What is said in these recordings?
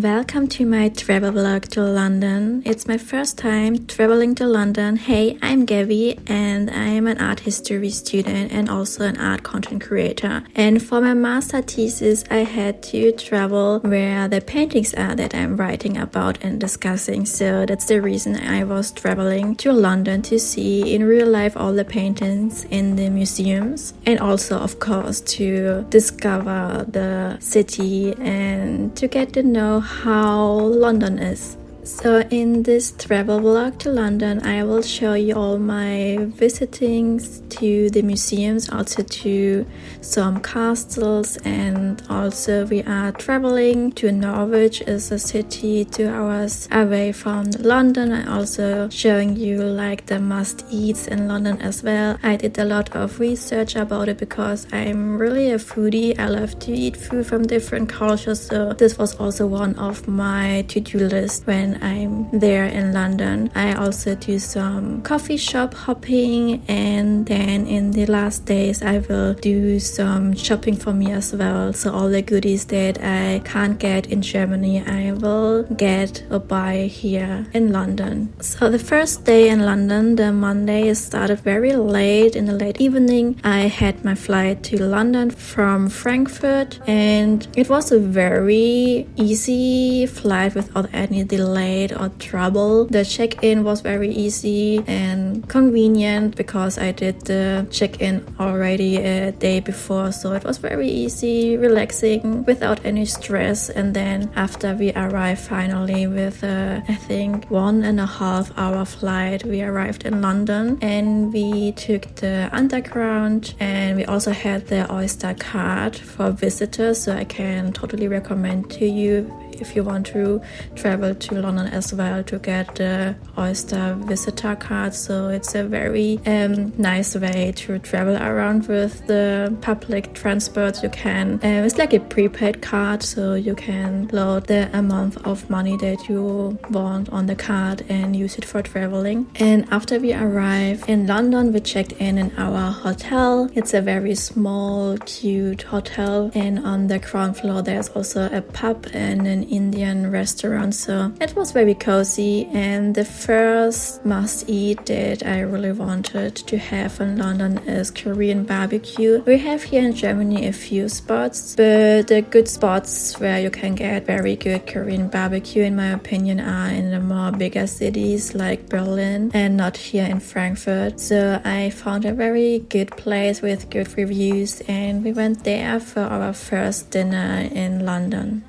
Welcome to my travel vlog to London. It's my first time traveling to London. Hey, I'm Gabby and I am an art history student and also an art content creator. And for my master thesis, I had to travel where the paintings are that I'm writing about and discussing. So that's the reason I was traveling to London to see in real life all the paintings in the museums. And also, of course, to discover the city and to get to know how London is. So in this travel vlog to London, I will show you all my visitings to the museums, also to some castles, and also we are traveling to Norwich, is a city 2 hours away from London. I'm also showing you like the must-eats in London as well. I did a lot of research about it because I'm really a foodie. I love to eat food from different cultures, so this was also one of my to-do list when I'm there in London. I also do some coffee shop hopping, and then in the last days I will do some shopping for me as well. So all the goodies that I can't get in Germany, I will get or buy here in London. So the first day in London, the Monday, started very late in the late evening. I had my flight to London from Frankfurt, and it was a very easy flight without any delay or trouble. The check-in was very easy and convenient because I did the check-in already a day before, so it was very easy, relaxing, without any stress. And then after we arrived finally with I think 1.5 hour flight, we arrived in London and we took the underground, and we also had the Oyster card for visitors, so I can totally recommend to you if you want to travel to London as well to get the Oyster visitor card. So it's a very nice way to travel around with the public transport. You can it's like a prepaid card, so you can load the amount of money that you want on the card and use it for traveling. And after we arrived in London, we checked in our hotel. It's a very small, cute hotel, and on the ground floor there's also a pub and an Indian restaurant, so it was very cozy. And the first must-eat that I really wanted to have in London is Korean barbecue. We have here in Germany a few spots, but the good spots where you can get very good Korean barbecue, in my opinion, are in the more bigger cities like Berlin and not here in Frankfurt. So I found a very good place with good reviews, and we went there for our first dinner in London.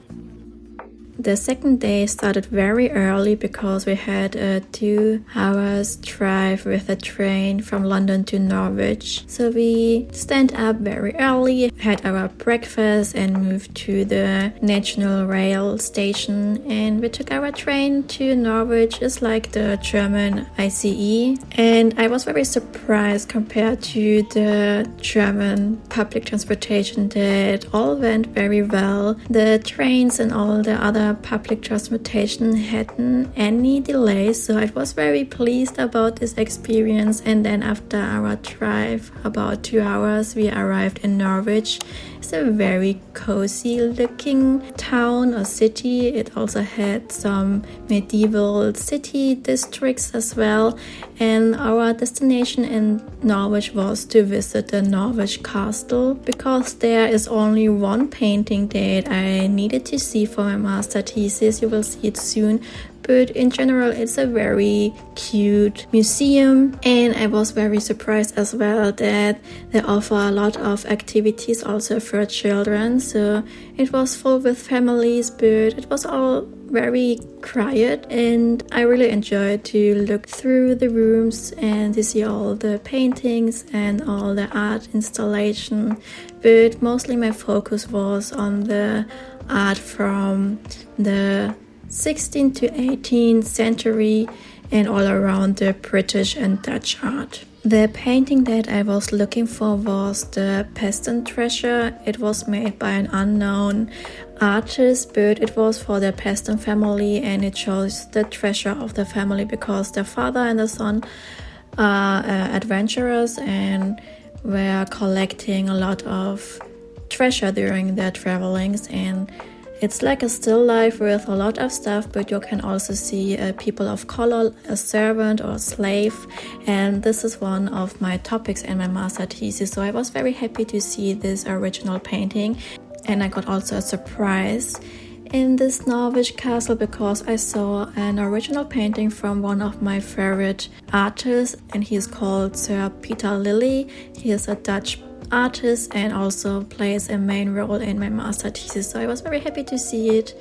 The second day started very early because we had a 2 hours drive with a train from London to Norwich. So we stand up very early, had our breakfast and moved to the National Rail station, and we took our train to Norwich. It's like the German ICE, and I was very surprised compared to the German public transportation that all went very well. The trains and all the other public transportation hadn't any delays, so I was very pleased about this experience. And then after our drive about 2 hours, we arrived in Norwich. It's a very cozy looking town or city. It also had some medieval city districts as well, and our destination in Norwich was to visit the Norwich Castle because there is only one painting that I needed to see for my master thesis. You will see it soon. But in general, it's a very cute museum, and I was very surprised as well that they offer a lot of activities also for children. So it was full with families, but it was all very quiet, and I really enjoyed to look through the rooms and to see all the paintings and all the art installation. But mostly my focus was on the art from the 16th to 18th century and all around the British and Dutch art. The painting that I was looking for was the Peasant Treasure. It was made by an unknown artist, but it was for the Peasant family, and it shows the treasure of the family because the father and the son are adventurers and were collecting a lot of treasure during their travelings, and It's like a still life with a lot of stuff, but you can also see people of color, a servant or a slave, and this is one of my topics in my master thesis, so I was very happy to see this original painting. And I got also a surprise in this Norwich castle because I saw an original painting from one of my favorite artists, and he's called Sir Peter Lilly. He is a Dutch artist and also plays a main role in my master thesis, so I was very happy to see it.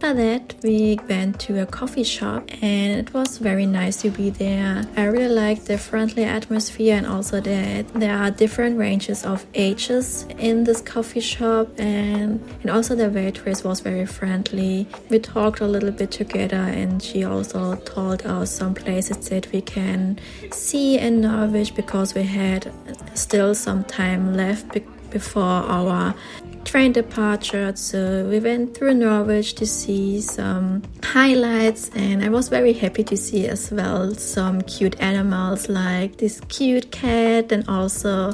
After that, we went to a coffee shop and it was very nice to be there. I really liked the friendly atmosphere and also that there are different ranges of ages in this coffee shop, and also the waitress was very friendly. We talked a little bit together and she also told us some places that we can see in Norwich because we had still some time left before our train departure, so we went through Norwich to see some highlights, and I was very happy to see as well some cute animals like this cute cat and also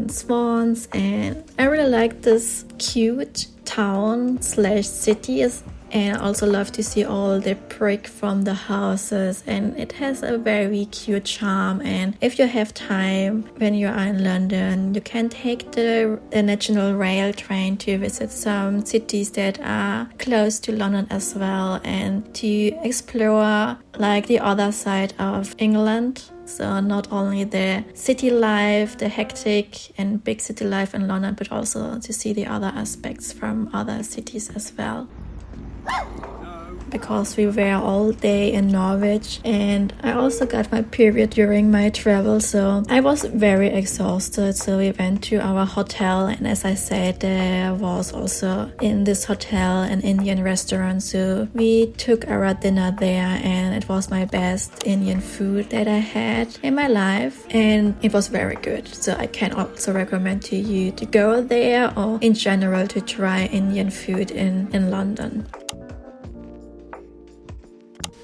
swans, and I really like this cute town / city, and I also love to see all the brick from the houses, and it has a very cute charm. And if you have time when you are in London, you can take the National Rail train to visit some cities that are close to London as well, and to explore like the other side of England. So not only the city life, the hectic and big city life in London, but also to see the other aspects from other cities as well. Because we were all day in Norwich, and I also got my period during my travel, so I was very exhausted. So we went to our hotel, and as I said, there was also in this hotel an Indian restaurant, so we took our dinner there, and it was my best Indian food that I had in my life, and it was very good. So I can also recommend to you to go there, or in general to try Indian food in London.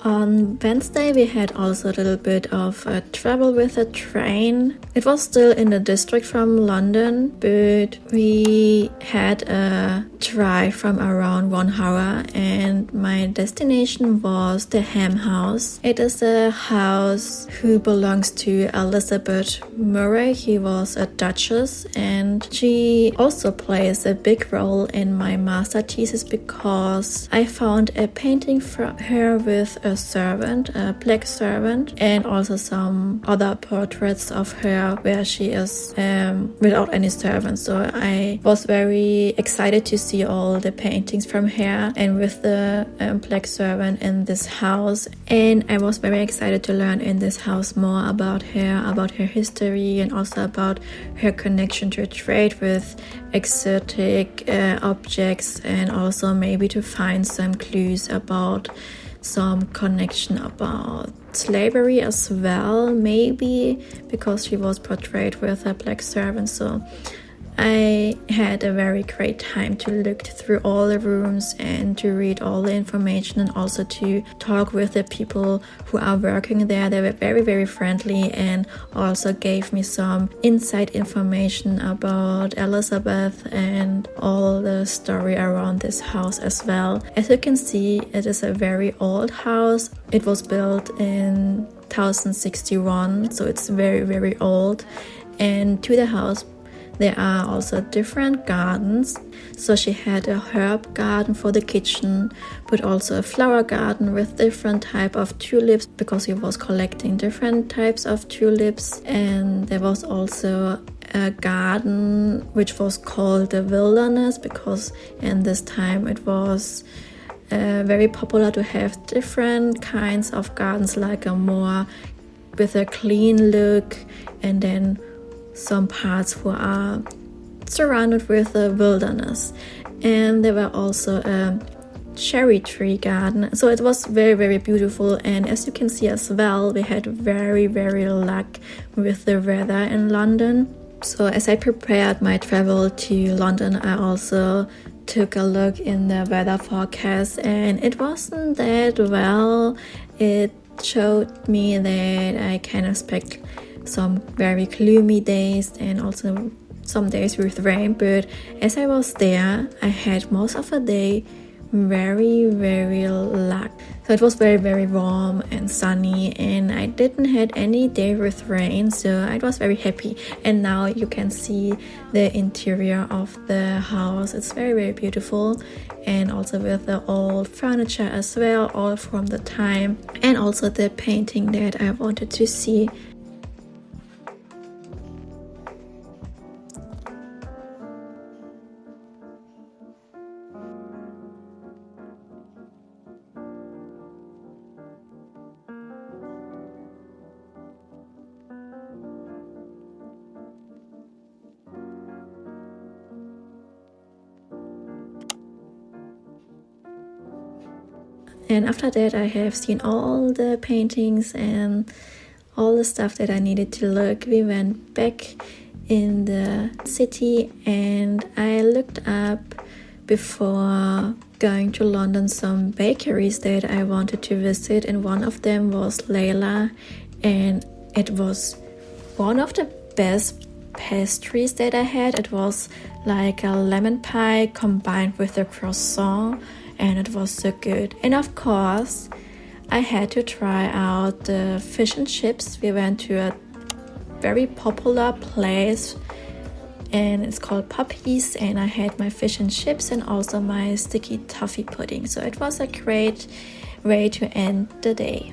On Wednesday, we had also a little bit of a travel with a train. It was still in the district from London, but we had a drive from around 1 hour, and my destination was the Ham House. It is a house who belongs to Elizabeth Murray. He was a duchess, and she also plays a big role in my master thesis because I found a painting from her with a servant, a black servant, and also some other portraits of her where she is without any servant. So I was very excited to see all the paintings from her and with the black servant in this house, and I was very excited to learn in this house more about her history, and also about her connection to trade with exotic objects, and also maybe to find some clues about some connection about slavery as well, maybe because she was portrayed with a black servant. So I had a very great time to look through all the rooms and to read all the information, and also to talk with the people who are working there. They were very, very friendly and also gave me some inside information about Elizabeth and all the story around this house as well. As you can see, it is a very old house. It was built in 1061, so it's very, very old. And to the house there are also different gardens. So she had a herb garden for the kitchen, but also a flower garden with different type of tulips, because he was collecting different types of tulips. And there was also a garden which was called the Wilderness, because in this time it was very popular to have different kinds of gardens, like a more with a clean look, and then some parts who are surrounded with a wilderness. And there were also a cherry tree garden. So it was very beautiful, and as you can see as well, we had very luck with the weather in London. So as I prepared my travel to London, I also took a look in the weather forecast, and it wasn't that well. It showed me that I can expect some very gloomy days and also some days with rain, but as I was there, I had most of the day very luck. So it was very warm and sunny, and I didn't had any day with rain, so I was very happy. And now you can see the interior of the house. It's very beautiful, and also with the old furniture as well, all from the time, and also the painting that I wanted to see. And after that, I have seen all the paintings and all the stuff that I needed to look. We went back in the city, and I looked up before going to London some bakeries that I wanted to visit, and one of them was Lalya, and it was one of the best pastries that I had. It was like a lemon pie combined with a croissant, and it was so good. And of course, I had to try out the fish and chips. We went to a very popular place, and it's called Poppies, and I had my fish and chips and also my sticky toffee pudding. So it was a great way to end the day.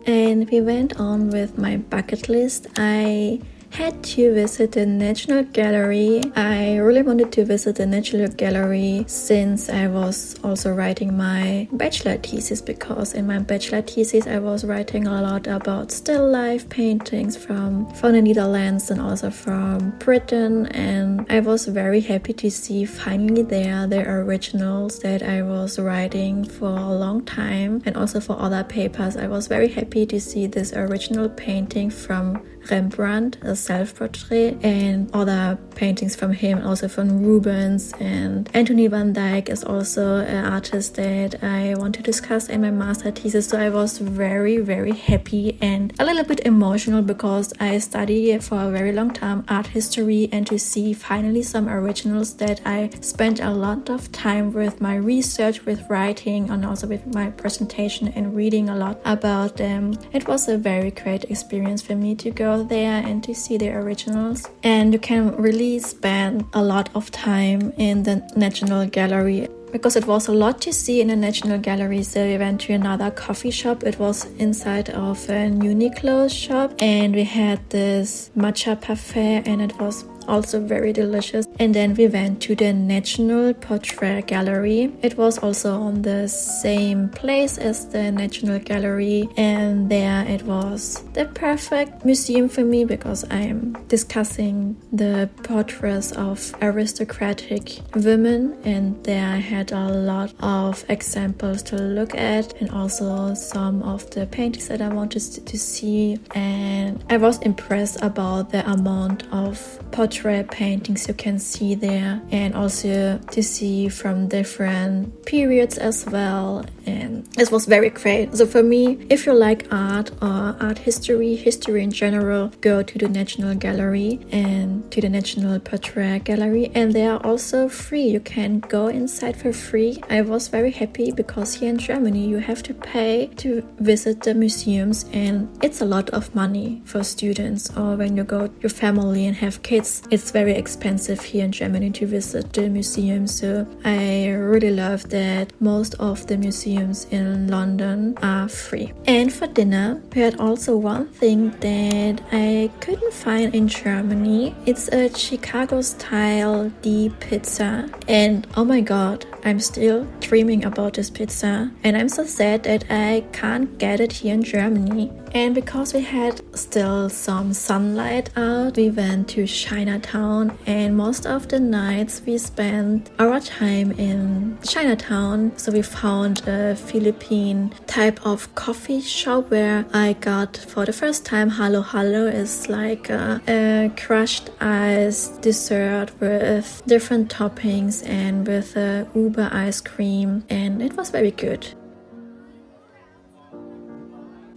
And we went on with my bucket list. I had to visit the National Gallery. I really wanted to visit the National Gallery since I was also writing my bachelor thesis, because in my bachelor thesis I was writing a lot about still life paintings from the Netherlands and also from Britain, and I was very happy to see finally there the originals that I was writing for a long time, and also for other papers. I was very happy to see this original painting from Rembrandt, a self-portrait, and other paintings from him, also from Rubens, and Anthony van Dyck is also an artist that I want to discuss in my master thesis. So I was very happy and a little bit emotional, because I studied for a very long time art history, and to see finally some originals that I spent a lot of time with my research, with writing, and also with my presentation and reading a lot about them. It was a very great experience for me to go there and to see the originals, and you can really spend a lot of time in the National Gallery, because it was a lot to see in the National Gallery. So we went to another coffee shop. It was inside of a Uniqlo shop, and we had this matcha parfait, and it was also very delicious. And then we went to the National Portrait Gallery. It was also on the same place as the National Gallery, and there it was the perfect museum for me, because I am discussing the portraits of aristocratic women, and there I had a lot of examples to look at, and also some of the paintings that I wanted to see. And I was impressed about the amount of portrait paintings you can see there, and also to see from different periods as well, and it was very great. So for me, if you like art or art history in general, go to the National Gallery and to the National Portrait Gallery, and they are also free. You can go inside for free. I was very happy, because here in Germany you have to pay to visit the museums, and it's a lot of money for students, or when you go with your family and have kids, it's very expensive here in Germany to visit the museum. So I really love that most of the museums in London are free. And for dinner, we had also one thing that I couldn't find in Germany. It's a Chicago style deep pizza, and oh my god, I'm still dreaming about this pizza, and I'm so sad that I can't get it here in Germany. And because we had still some sunlight out, we went to Chinatown, and most of the nights we spent our time in Chinatown. So we found a Philippine type of coffee shop where I got for the first time halo halo. Is like a crushed ice dessert with different toppings and with a Uber ice cream, and it was very good.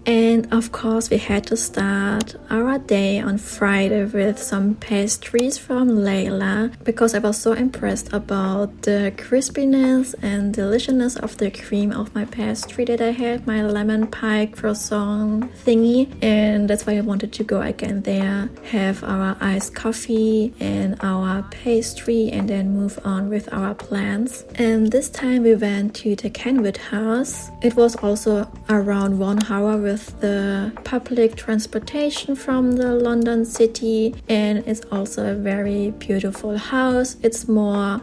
And of course we had to start our day on Friday with some pastries from Lalya, because I was so impressed about the crispiness and deliciousness of the cream of my pastry that I had, my lemon pie croissant thingy, and that's why I wanted to go again there, have our iced coffee and our pastry, and then move on with our plans. And this time we went to the Kenwood house. It was also around 1 hour with the public transportation from the London city, and it's also a very beautiful house. It's more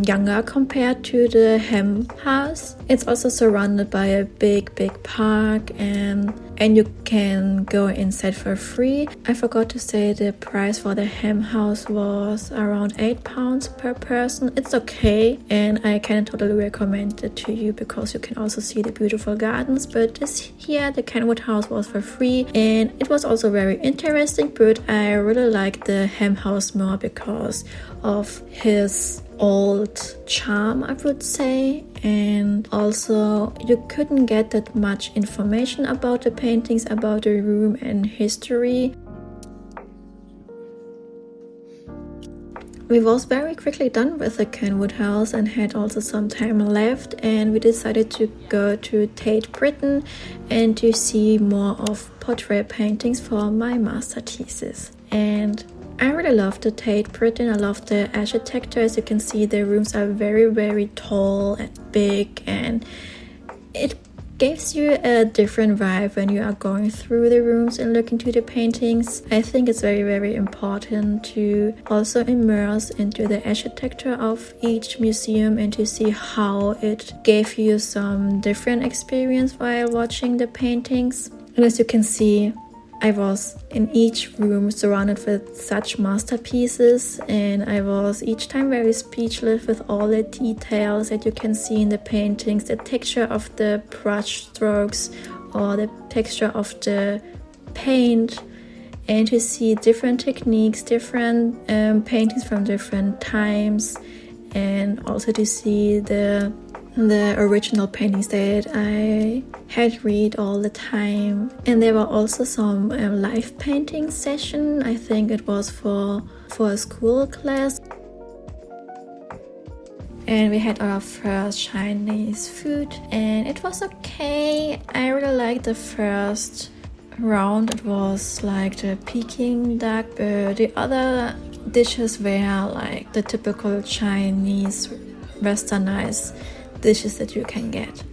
younger compared to the Ham house. It's also surrounded by a big park, and you can go inside for free. I forgot to say the price for the Ham house was around £8 per person. It's okay, and I can totally recommend it to you because you can also see the beautiful gardens. But this here, the Kenwood house, was for free, and it was also very interesting, but I really like the Ham house more because of his old charm, I would say. And also you couldn't get that much information about the paintings, about the room and history. We was very quickly done with the Kenwood house and had also some time left, and we decided to go to Tate Britain and to see more of portrait paintings for my master thesis. And I really love the Tate Britain. I love the architecture. As you can see, the rooms are very tall and big, and it gives you a different vibe when you are going through the rooms and looking to the paintings. I think it's very important to also immerse into the architecture of each museum and to see how it gave you some different experience while watching the paintings. And as you can see, I was in each room surrounded with such masterpieces, and I was each time very speechless with all the details that you can see in the paintings, the texture of the brush strokes or the texture of the paint, and to see different techniques, different paintings from different times, and also to see the original paintings that I had read all the time. And there were also some live painting session. I think it was for a school class. And we had our first Chinese food, and it was okay. I really liked the first round. It was like the Peking duck, but the other dishes were like the typical Chinese westernized dishes that you can get.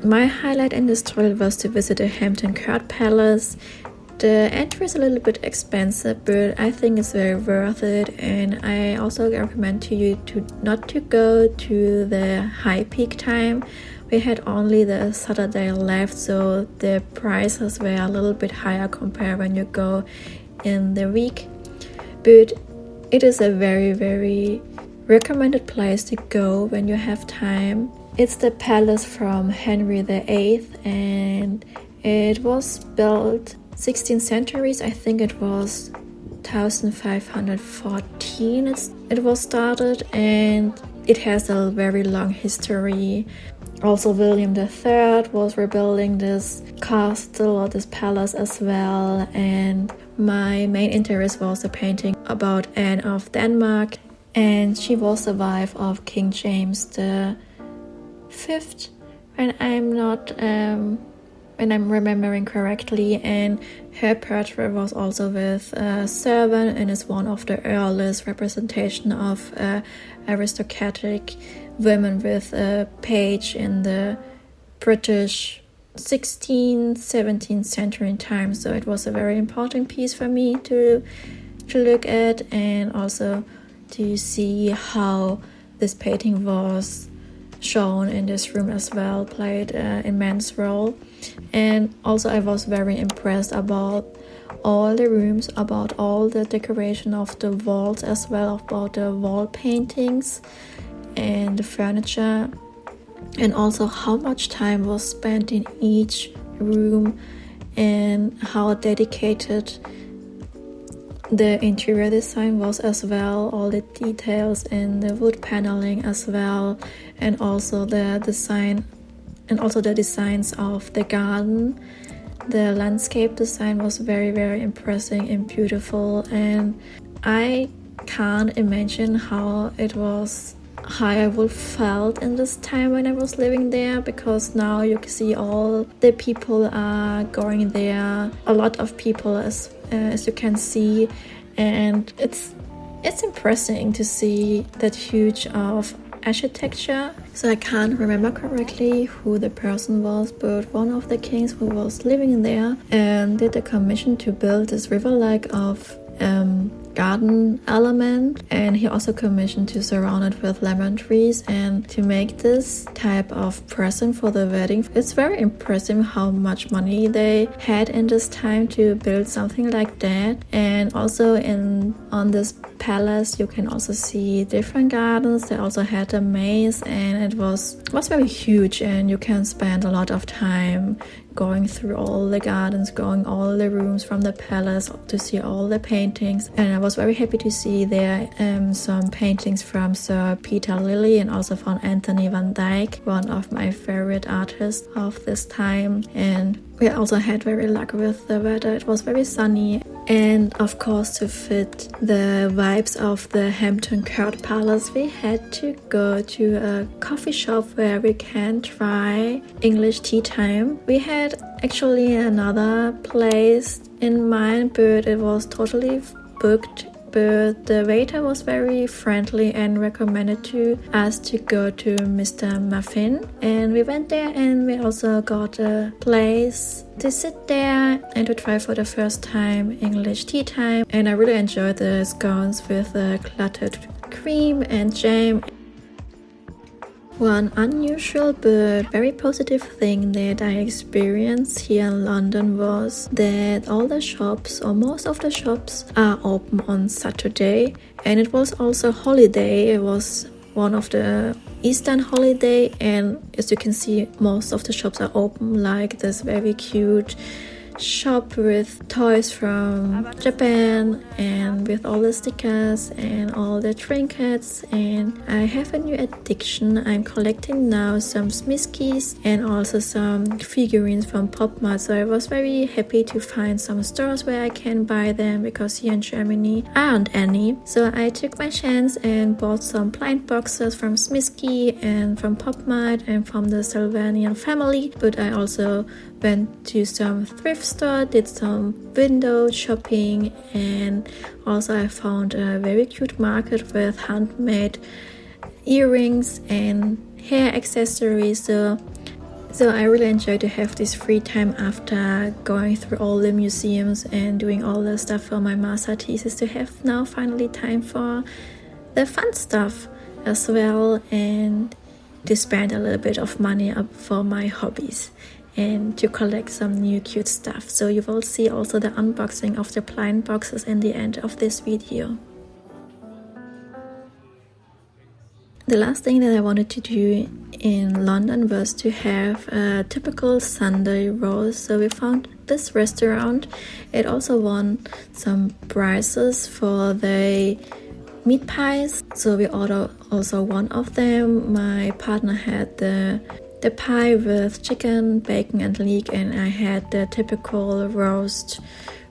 My highlight in this tour was to visit the Hampton Court Palace. The entry is a little bit expensive, but I think it's very worth it, and I also recommend to you to not to go to the high peak time. We had only the Saturday left, so the prices were a little bit higher compared when you go in the week. But it is a very recommended place to go when you have time. It's the palace from Henry VIII, and it was built 16th centuries. I think it was 1514 it was started, and it has a very long history. Also William III was rebuilding this castle or this palace as well, and my main interest was a painting about Anne of Denmark, and she was the wife of King James V, when I'm remembering correctly, and her portrait was also with a servant, and is one of the earliest representation of aristocratic women with a page in the British 16th, 17th century time. So it was a very important piece for me to look at, and also to see how this painting was shown in this room as well, played an immense role. And also I was very impressed about all the rooms, about all the decoration of the walls as well, about the wall paintings and the furniture, and also how much time was spent in each room and how dedicated the interior design was as well, all the details in the wood paneling as well, and also the design and also the designs of the garden. The landscape design was very, very impressive and beautiful, and I can't imagine how I would felt in this time when I was living there, because now you can see all the people are going there, a lot of people as you can see, and it's impressive to see that huge of architecture. So I can't remember correctly who the person was, but one of the kings who was living there and did a commission to build this river-like of garden element, and he also commissioned to surround it with lemon trees and to make this type of present for the wedding. It's very impressive how much money they had in this time to build something like that. And also on this palace you can also see different gardens. They also had a maze, and it was very huge, and you can spend a lot of time going through all the gardens, going all the rooms from the palace to see all the paintings. And I was very happy to see there some paintings from Sir Peter Lilly and also from Anthony van Dyck, one of my favorite artists of this time. And we also had very luck with the weather. It was very sunny, and of course to fit the vibes of the Hampton Court Palace we had to go to a coffee shop where we can try English tea time. We had actually another place in mind, but it was totally booked. But the waiter was very friendly and recommended to us to go to Mr. Muffin, and we went there, and we also got a place to sit there and to try for the first time English tea time. And I really enjoyed the scones with the clotted cream and jam. One unusual but very positive thing that I experienced here in London was that all the shops, or most of the shops, are open on Saturday, and it was also holiday. It was one of the Eastern holiday, and as you can see, most of the shops are open, like this very cute shop with toys from Japan and with all the stickers and all the trinkets. And I have a new addiction. I'm collecting now some Smiskis and also some figurines from Mart. So I was very happy to find some stores where I can buy them, because here in Germany aren't any. So I took my chance and bought some blind boxes from Smiski and from Mart and from the Sylvanian family. But I also went to some thrift store, did some window shopping, and also I found a very cute market with handmade earrings and hair accessories. So I really enjoyed to have this free time after going through all the museums and doing all the stuff for my master thesis, to have now finally time for the fun stuff as well, and to spend a little bit of money up for my hobbies and to collect some new cute stuff. So you will see also the unboxing of the blind boxes in the end of this video. The last thing that I wanted to do in London was to have a typical Sunday roast. So we found this restaurant. It also won some prizes for the meat pies, so we ordered also one of them. My partner had the pie with chicken, bacon and leek, and I had the typical roast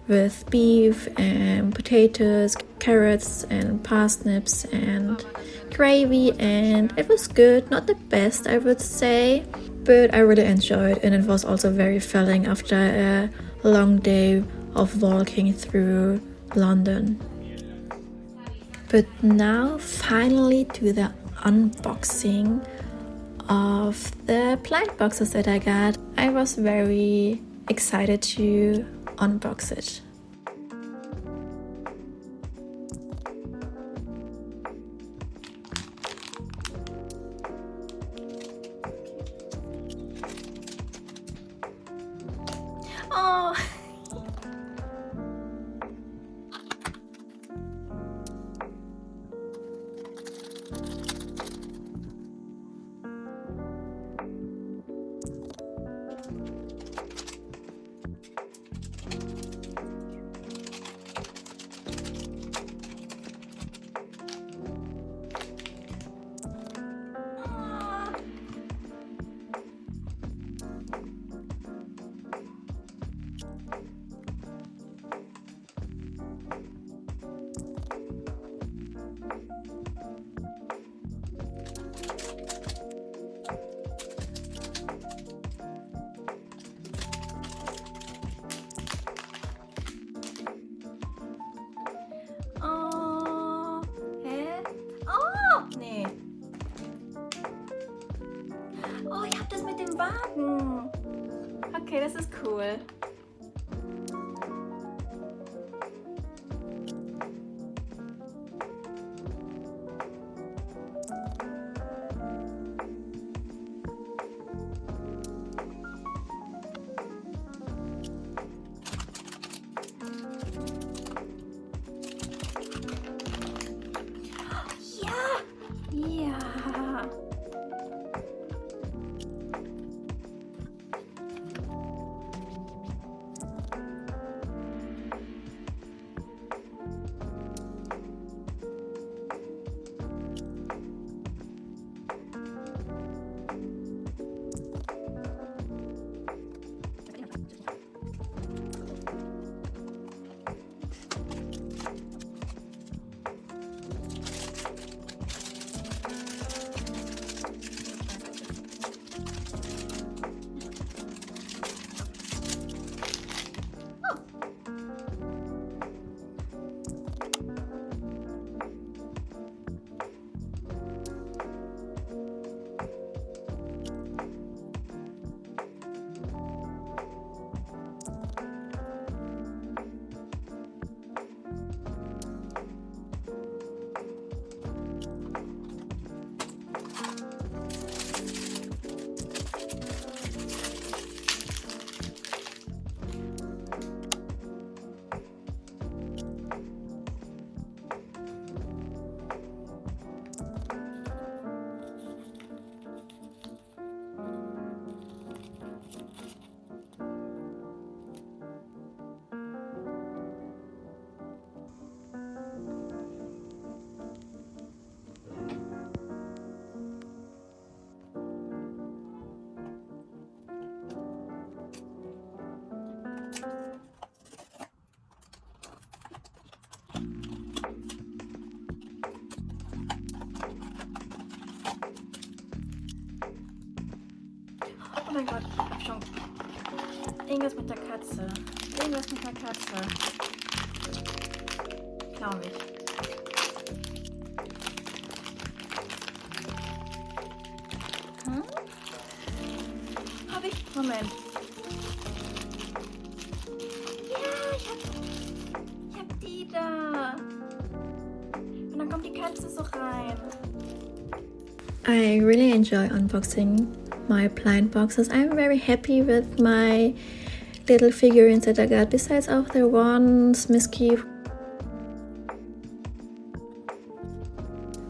with beef and potatoes, carrots and parsnips and gravy, and it was good. Not the best, I would say, but I really enjoyed, and it was also very filling after a long day of walking through London. But now finally to the unboxing of the blind boxes that I got. I was very excited to unbox it. Oh. Oh, hä? Oh, nee. Oh, ich hab das mit dem Wagen. Okay, das ist cool. Ja. Oh mein Gott, ich hab schon irgendwas mit der Katze. Irgendwas mit der Katze. Glaube ich. Hm? Hab ich? Moment. Ja, ich hab die da. Und dann kommt die Katze so rein. I really enjoy unboxing my blind boxes. I'm very happy with my little figurines that I got, besides of the one Smiski,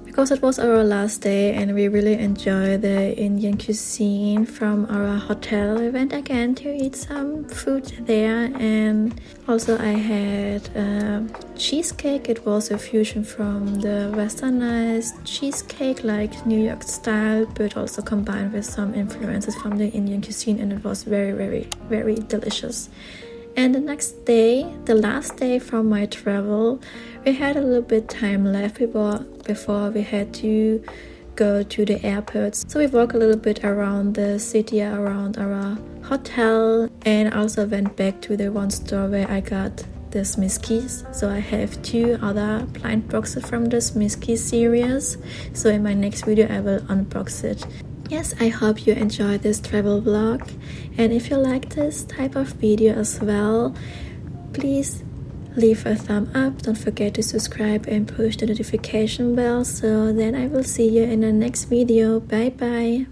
because it was our last day and we really enjoy the Indian cuisine from our hotel. We went again to eat some food there, and also I had cheesecake. It was a fusion from the westernized cheesecake, like New York style, but also combined with some influences from the Indian cuisine, and it was very, very, very delicious. And the next day, the last day from my travel, we had a little bit time left before we had to go to the airport. So we walked a little bit around the city, around our hotel, and also went back to the one store where I got the Smiskis. So I have 2 other blind boxes from the Smiski series. So in my next video I will unbox it. Yes, I hope you enjoyed this travel vlog, and if you like this type of video as well, please leave a thumb up, don't forget to subscribe and push the notification bell, so then I will see you in the next video. Bye bye.